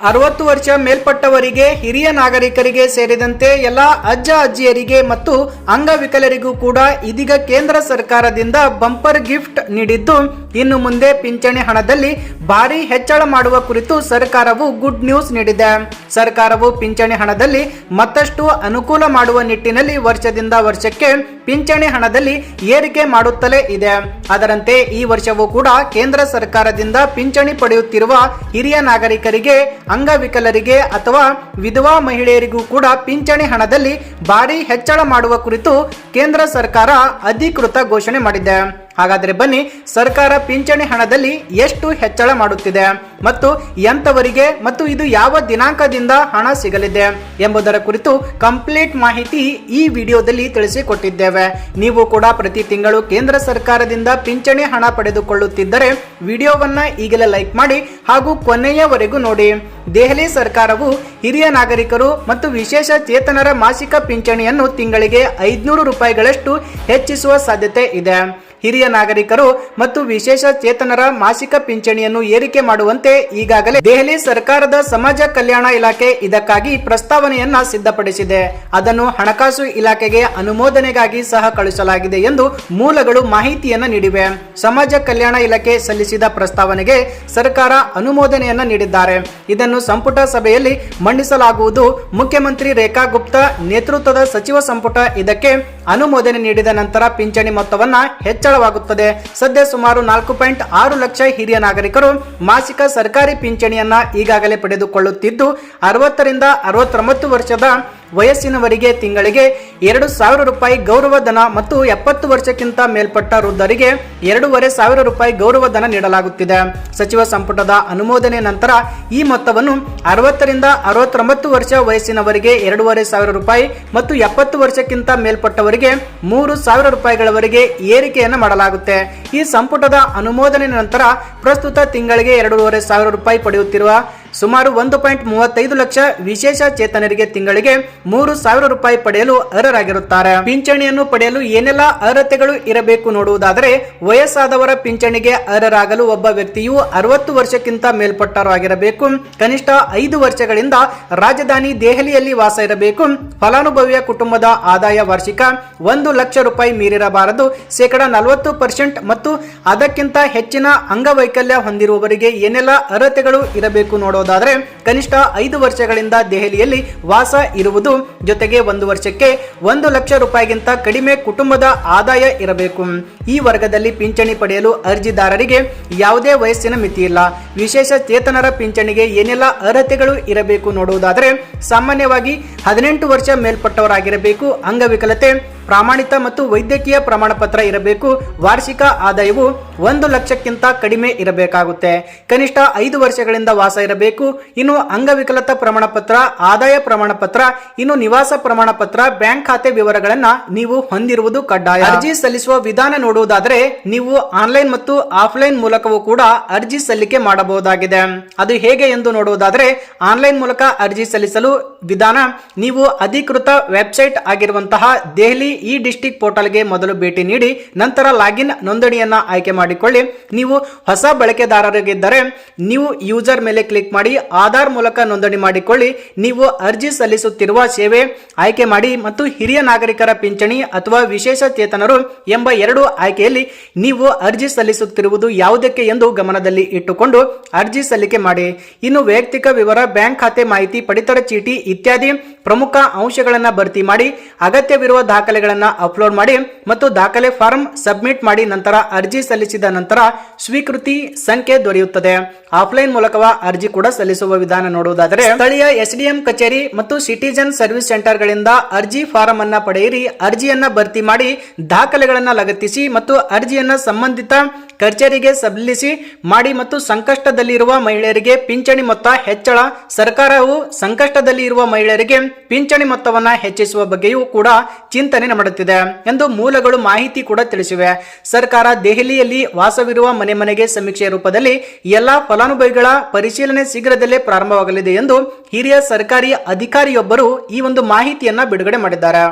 60 ವರ್ಷ ಮೇಲ್ಪಟ್ಟವರಿಗೆ, ಹಿರಿಯ ನಾಗರಿಕರಿಗೆ ಸೇರಿದಂತೆ ಎಲ್ಲ ಅಜ್ಜ ಅಜ್ಜಿಯರಿಗೆ ಮತ್ತು ಅಂಗವಿಕಲರಿಗೂ ಕೂಡ ಇದೀಗ ಕೇಂದ್ರ ಸರ್ಕಾರದಿಂದ ಬಂಪರ್ ಗಿಫ್ಟ್ ನೀಡಿದ್ದು, ಇನ್ನು ಮುಂದೆ ಪಿಂಚಣಿ ಹಣದಲ್ಲಿ ಭಾರಿ ಹೆಚ್ಚಳ ಮಾಡುವ ಕುರಿತು ಸರ್ಕಾರವು ಗುಡ್ ನ್ಯೂಸ್ ನೀಡಿದೆ. ಸರ್ಕಾರವು ಪಿಂಚಣಿ ಹಣದಲ್ಲಿ ಮತ್ತಷ್ಟು ಅನುಕೂಲ ಮಾಡುವ ನಿಟ್ಟಿನಲ್ಲಿ ವರ್ಷದಿಂದ ವರ್ಷಕ್ಕೆ ಪಿಂಚಣಿ ಹಣದಲ್ಲಿ ಏರಿಕೆ ಮಾಡುತ್ತಲೇ ಇದೆ. ಅದರಂತೆ ಈ ವರ್ಷವೂ ಕೂಡ ಕೇಂದ್ರ ಸರ್ಕಾರದಿಂದ ಪಿಂಚಣಿ ಪಡೆಯುತ್ತಿರುವ ಹಿರಿಯ ನಾಗರಿಕರಿಗೆ, ಅಂಗವಿಕಲರಿಗೆ ಅಥವಾ ವಿಧವಾ ಮಹಿಳೆಯರಿಗೂ ಕೂಡ ಪಿಂಚಣಿ ಹಣದಲ್ಲಿ ಭಾರಿ ಹೆಚ್ಚಳ ಮಾಡುವ ಕುರಿತು ಕೇಂದ್ರ ಸರ್ಕಾರ ಅಧಿಕೃತ ಘೋಷಣೆ ಮಾಡಿದೆ. ಹಾಗಾದರೆ ಬನ್ನಿ, ಸರ್ಕಾರ ಪಿಂಚಣಿ ಹಣದಲ್ಲಿ ಎಷ್ಟು ಹೆಚ್ಚಳ ಮಾಡುತ್ತಿದೆ ಮತ್ತು ಎಂತವರಿಗೆ ಮತ್ತು ಇದು ಯಾವ ದಿನಾಂಕದಿಂದ ಹಣ ಸಿಗಲಿದೆ ಎಂಬುದರ ಕುರಿತು ಕಂಪ್ಲೀಟ್ ಮಾಹಿತಿ ಈ ವಿಡಿಯೋದಲ್ಲಿ ತಿಳಿಸಿಕೊಟ್ಟಿದ್ದೇವೆ. ನೀವು ಕೂಡ ಪ್ರತಿ ತಿಂಗಳು ಕೇಂದ್ರ ಸರ್ಕಾರದಿಂದ ಪಿಂಚಣಿ ಹಣ ಪಡೆದುಕೊಳ್ಳುತ್ತಿದ್ದರೆ ವಿಡಿಯೋವನ್ನ ಈಗಲೇ ಲೈಕ್ ಮಾಡಿ ಹಾಗೂ ಕೊನೆಯವರೆಗೂ ನೋಡಿ. ದೆಹಲಿ ಸರ್ಕಾರವು ಹಿರಿಯ ನಾಗರಿಕರು ಮತ್ತು ವಿಶೇಷ ಚೇತನರ ಮಾಸಿಕ ಪಿಂಚಣಿಯನ್ನು ತಿಂಗಳಿಗೆ 500 ರೂಪಾಯಿಗಳಷ್ಟು ಹೆಚ್ಚಿಸುವ ಸಾಧ್ಯತೆ ಇದೆ. ಹಿರಿಯ ನಾಗರಿಕರು ಮತ್ತು ವಿಶೇಷ ಚೇತನರ ಮಾಸಿಕ ಪಿಂಚಣಿಯನ್ನು ಏರಿಕೆ ಮಾಡುವಂತೆ ಈಗಾಗಲೇ ದೆಹಲಿ ಸರ್ಕಾರದ ಸಮಾಜ ಕಲ್ಯಾಣ ಇಲಾಖೆ ಇದಕ್ಕಾಗಿ ಪ್ರಸ್ತಾವನೆಯನ್ನ ಸಿದ್ಧಪಡಿಸಿದೆ. ಅದನ್ನು ಹಣಕಾಸು ಇಲಾಖೆಗೆ ಅನುಮೋದನೆಗಾಗಿ ಸಹ ಕಳುಹಿಸಲಾಗಿದೆ ಎಂದು ಮೂಲಗಳು ಮಾಹಿತಿಯನ್ನ ನೀಡಿವೆ. ಸಮಾಜ ಕಲ್ಯಾಣ ಇಲಾಖೆ ಸಲ್ಲಿಸಿದ ಪ್ರಸ್ತಾವನೆಗೆ ಸರ್ಕಾರ ಅನುಮೋದನೆಯನ್ನ ನೀಡಿದ್ದಾರೆ. ಇದನ್ನು ಸಂಪುಟ ಸಭೆಯಲ್ಲಿ ಮಂಡಿಸಲಾಗುವುದು. ಮುಖ್ಯಮಂತ್ರಿ ರೇಖಾ ಗುಪ್ತಾ ನೇತೃತ್ವದ ಸಚಿವ ಸಂಪುಟ ಇದಕ್ಕೆ ಅನುಮೋದನೆ ನೀಡಿದ ನಂತರ ಪಿಂಚಣಿ ಮೊತ್ತವನ್ನ ಹೆಚ್ಚಳವಾಗುತ್ತದೆ. ಸದ್ಯ ಸುಮಾರು 4.6 ಲಕ್ಷ ಹಿರಿಯ ನಾಗರಿಕರು ಮಾಸಿಕ ಸರ್ಕಾರಿ ಪಿಂಚಣಿಯನ್ನ ಈಗಾಗಲೇ ಪಡೆದುಕೊಳ್ಳುತ್ತಿದ್ದು, 60 ರಿಂದ 69 ವರ್ಷದ ವಯಸ್ಸಿನವರಿಗೆ ತಿಂಗಳಿಗೆ 2,000 ರೂಪಾಯಿ ಗೌರವಧನ ಮತ್ತು 70 ವರ್ಷಕ್ಕಿಂತ ಮೇಲ್ಪಟ್ಟ ವೃದ್ಧರಿಗೆ 2,500 ರೂಪಾಯಿ ಗೌರವಧನ ನೀಡಲಾಗುತ್ತಿದೆ. ಸಚಿವ ಸಂಪುಟದ ಅನುಮೋದನೆ ನಂತರ ಈ ಮೊತ್ತವನ್ನು 60 ರಿಂದ 69 ವರ್ಷ ವಯಸ್ಸಿನವರಿಗೆ 2,500 ರೂಪಾಯಿ ಮತ್ತು 70 ವರ್ಷಕ್ಕಿಂತ ಮೇಲ್ಪಟ್ಟವರಿಗೆ 3,000 ರೂಪಾಯಿಗಳವರೆಗೆ ಏರಿಕೆಯನ್ನು ಮಾಡಲಾಗುತ್ತೆ. ಈ ಸಂಪುಟದ ಅನುಮೋದನೆ ನಂತರ ಪ್ರಸ್ತುತ ತಿಂಗಳಿಗೆ 2,500 ರೂಪಾಯಿ ಪಡೆಯುತ್ತಿರುವ ಸುಮಾರು 1.35 ಲಕ್ಷ ವಿಶೇಷ ಚೇತನರಿಗೆ ತಿಂಗಳಿಗೆ 3,000 ರೂಪಾಯಿ ಪಡೆಯಲು ಅರ್ಹರಾಗಿರುತ್ತಾರೆ. ಪಿಂಚಣಿಯನ್ನು ಪಡೆಯಲು ಏನೆಲ್ಲ ಅರ್ಹತೆಗಳು ಇರಬೇಕು ನೋಡುವುದಾದರೆ, ವಯಸ್ಸಾದವರ ಪಿಂಚಣಿಗೆ ಅರ್ಹರಾಗಲು ಒಬ್ಬ ವ್ಯಕ್ತಿಯು 60 ವರ್ಷಕ್ಕಿಂತ ಮೇಲ್ಪಟ್ಟವರಾಗಿರಬೇಕು. ಕನಿಷ್ಠ 5 ವರ್ಷಗಳಿಂದ ರಾಜಧಾನಿ ದೆಹಲಿಯಲ್ಲಿ ವಾಸ ಇರಬೇಕು. ಫಲಾನುಭವಿಯ ಕುಟುಂಬದ ಆದಾಯ ವಾರ್ಷಿಕ 1 ಲಕ್ಷ ರೂಪಾಯಿ ಮೀರಿರಬಾರದು. 40% ಮತ್ತು ಅದಕ್ಕಿಂತ ಹೆಚ್ಚಿನ ಅಂಗವೈಕಲ್ಯ ಹೊಂದಿರುವವರಿಗೆ ಏನೆಲ್ಲ ಅರ್ಹತೆಗಳು ಇರಬೇಕು ನೋಡೋದಾದರೆ, ಕನಿಷ್ಠ 5 ವರ್ಷಗಳಿಂದ ದೆಹಲಿಯಲ್ಲಿ ವಾಸ ಇರುವುದು, ಜೊತೆಗೆ 1 ವರ್ಷಕ್ಕೆ 1 ಲಕ್ಷ ರೂಪಾಯಿಗಿಂತ ಕಡಿಮೆ ಕುಟುಂಬದ ಆದಾಯ ಇರಬೇಕು. ಈ ವರ್ಗದಲ್ಲಿ ಪಿಂಚಣಿ ಪಡೆಯಲು ಅರ್ಜಿದಾರರಿಗೆ ಯಾವುದೇ ವಯಸ್ಸಿನ ಮಿತಿ ಇಲ್ಲ. ವಿಶೇಷ ಚೇತನರ ಪಿಂಚಣಿಗೆ ಏನೆಲ್ಲ ಅರ್ಹತೆಗಳು ಇರಬೇಕು ನೋಡುವುದಾದರೆ, ಸಾಮಾನ್ಯವಾಗಿ 18 ವರ್ಷ ಮೇಲ್ಪಟ್ಟವರಾಗಿರಬೇಕು. ಅಂಗವಿಕಲತೆ, ಪ್ರಾಮಾಣಿತ ಮತ್ತು ವೈದ್ಯಕೀಯ ಪ್ರಮಾಣ ಪತ್ರ ಇರಬೇಕು. ವಾರ್ಷಿಕ ಆದಾಯವು 1 ಲಕ್ಷಕ್ಕಿಂತ ಕಡಿಮೆ ಇರಬೇಕಾಗುತ್ತೆ. ಕನಿಷ್ಠ 5 ವರ್ಷಗಳಿಂದ ವಾಸ ಇರಬೇಕು. ಇನ್ನು ಅಂಗವಿಕಲತಾ ಪ್ರಮಾಣ ಪತ್ರ, ಆದಾಯ ಪ್ರಮಾಣ ಪತ್ರ, ಇನ್ನು ನಿವಾಸ ಪ್ರಮಾಣ ಪತ್ರ, ಬ್ಯಾಂಕ್ ಖಾತೆ ವಿವರಗಳನ್ನ ನೀವು ಹೊಂದಿರುವುದು ಕಡ್ಡಾಯ. ಅರ್ಜಿ ಸಲ್ಲಿಸುವ ವಿಧಾನ ನೋಡುವುದಾದರೆ, ನೀವು ಆನ್ಲೈನ್ ಮತ್ತು ಆಫ್ಲೈನ್ ಮೂಲಕವೂ ಕೂಡ ಅರ್ಜಿ ಸಲ್ಲಿಕೆ ಮಾಡಬಹುದಾಗಿದೆ. ಅದು ಹೇಗೆ ಎಂದು ನೋಡುವುದಾದರೆ, ಆನ್ಲೈನ್ ಮೂಲಕ ಅರ್ಜಿ ಸಲ್ಲಿಸಲು ವಿಧಾನ, ನೀವು ಅಧಿಕೃತ ವೆಬ್ಸೈಟ್ ಆಗಿರುವಂತಹ ದೆಹಲಿ ಈ ಡಿಸ್ಟ್ರಿಕ್ಟ್ ಪೋರ್ಟಲ್ಗೆ ಮೊದಲು ಭೇಟಿ ನೀಡಿ ನಂತರ ಲಾಗಿನ್ ನೋಂದಣಿಯನ್ನ ಆಯ್ಕೆ ಮಾಡಿಕೊಳ್ಳಿ. ನೀವು ಹೊಸ ಬಳಕೆದಾರರಾಗಿದ್ದರೆ ನೀವು ಯೂಸರ್ ಮೇಲೆ ಕ್ಲಿಕ್ ಮಾಡಿ ಆಧಾರ್ ಮೂಲಕ ನೋಂದಣಿ ಮಾಡಿಕೊಳ್ಳಿ. ನೀವು ಅರ್ಜಿ ಸಲ್ಲಿಸುತ್ತಿರುವ ಸೇವೆ ಆಯ್ಕೆ ಮಾಡಿ ಮತ್ತು ಹಿರಿಯ ನಾಗರಿಕರ ಪಿಂಚಣಿ ಅಥವಾ ವಿಶೇಷ ಚೇತನರು ಎಂಬ 2 ಆಯ್ಕೆಯಲ್ಲಿ ನೀವು ಅರ್ಜಿ ಸಲ್ಲಿಸುತ್ತಿರುವುದು ಯಾವುದಕ್ಕೆ ಎಂದು ಗಮನದಲ್ಲಿ ಇಟ್ಟುಕೊಂಡು ಅರ್ಜಿ ಸಲ್ಲಿಕೆ ಮಾಡಿ. ಇನ್ನು ವೈಯಕ್ತಿಕ ವಿವರ, ಬ್ಯಾಂಕ್ ಖಾತೆ ಮಾಹಿತಿ, ಪಡಿತರ ಚೀಟಿ ಇತ್ಯಾದಿ ಪ್ರಮುಖ ಅಂಶಗಳನ್ನು ಭರ್ತಿ ಮಾಡಿ, ಅಗತ್ಯವಿರುವ ದಾಖಲೆಗಳನ್ನ ಅಪ್ಲೋಡ್ ಮಾಡಿ ಮತ್ತು ದಾಖಲೆ ಫಾರ್ಮ್ ಸಬ್ಮಿಟ್ ಮಾಡಿ ನಂತರ ಅರ್ಜಿ ಸಲ್ಲಿಸಿದ ನಂತರ ಸ್ವೀಕೃತಿ ಸಂಖ್ಯೆ ದೊರೆಯುತ್ತದೆ. ಆಫ್ಲೈನ್ ಮೂಲಕವ ಅರ್ಜಿ ಕೂಡ ಸಲ್ಲಿಸುವ ವಿಧಾನ ನೋಡುವುದಾದರೆ, ಸ್ಥಳೀಯ ಎಸ್ಡಿಎಂ ಕಚೇರಿ ಮತ್ತು ಸಿಟಿಜನ್ ಸರ್ವಿಸ್ ಸೆಂಟರ್ ಗಳಿಂದ ಅರ್ಜಿ ಫಾರಂ ಅನ್ನ ಪಡೆಯಿರಿ. ಅರ್ಜಿಯನ್ನ ಭರ್ತಿ ಮಾಡಿ, ದಾಖಲೆಗಳನ್ನ ಲಗತ್ತಿಸಿ ಮತ್ತು ಅರ್ಜಿಯನ್ನ ಸಂಬಂಧಿತ ಕಚೇರಿಗೆ ಸಲ್ಲಿಸಿ ಮಾಡಿ ಮತ್ತು ಸಂಕಷ್ಟದಲ್ಲಿರುವ ಮಹಿಳೆಯರಿಗೆ ಪಿಂಚಣಿ ಮೊತ್ತ ಹೆಚ್ಚಳ. ಸರ್ಕಾರವು ಸಂಕಷ್ಟದಲ್ಲಿ ಇರುವ ಮಹಿಳೆಯರಿಗೆ ಪಿಂಚಣಿ ಮೊತ್ತವನ್ನ ಹೆಚ್ಚಿಸುವ ಬಗ್ಗೆಯೂ ಕೂಡ ಚಿಂತನೆ ಮಾಡುತ್ತಿದೆ ಎಂದು ಮೂಲಗಳು ಮಾಹಿತಿ ಕೂಡ ತಿಳಿಸಿವೆ. ಸರ್ಕಾರ ದೆಹಲಿಯಲ್ಲಿ ವಾಸವಿರುವ ಮನೆ ಮನೆಗೆ ಸಮೀಕ್ಷೆ ರೂಪದಲ್ಲಿ ಎಲ್ಲಾ ಫಲಾನುಭವಿಗಳ ಪರಿಶೀಲನೆ ಶೀಘ್ರದಲ್ಲೇ ಪ್ರಾರಂಭವಾಗಲಿದೆ ಎಂದು ಹಿರಿಯ ಸರ್ಕಾರಿ ಅಧಿಕಾರಿಯೊಬ್ಬರು ಈ ಒಂದು ಮಾಹಿತಿಯನ್ನ ಬಿಡುಗಡೆ ಮಾಡಿದ್ದಾರೆ.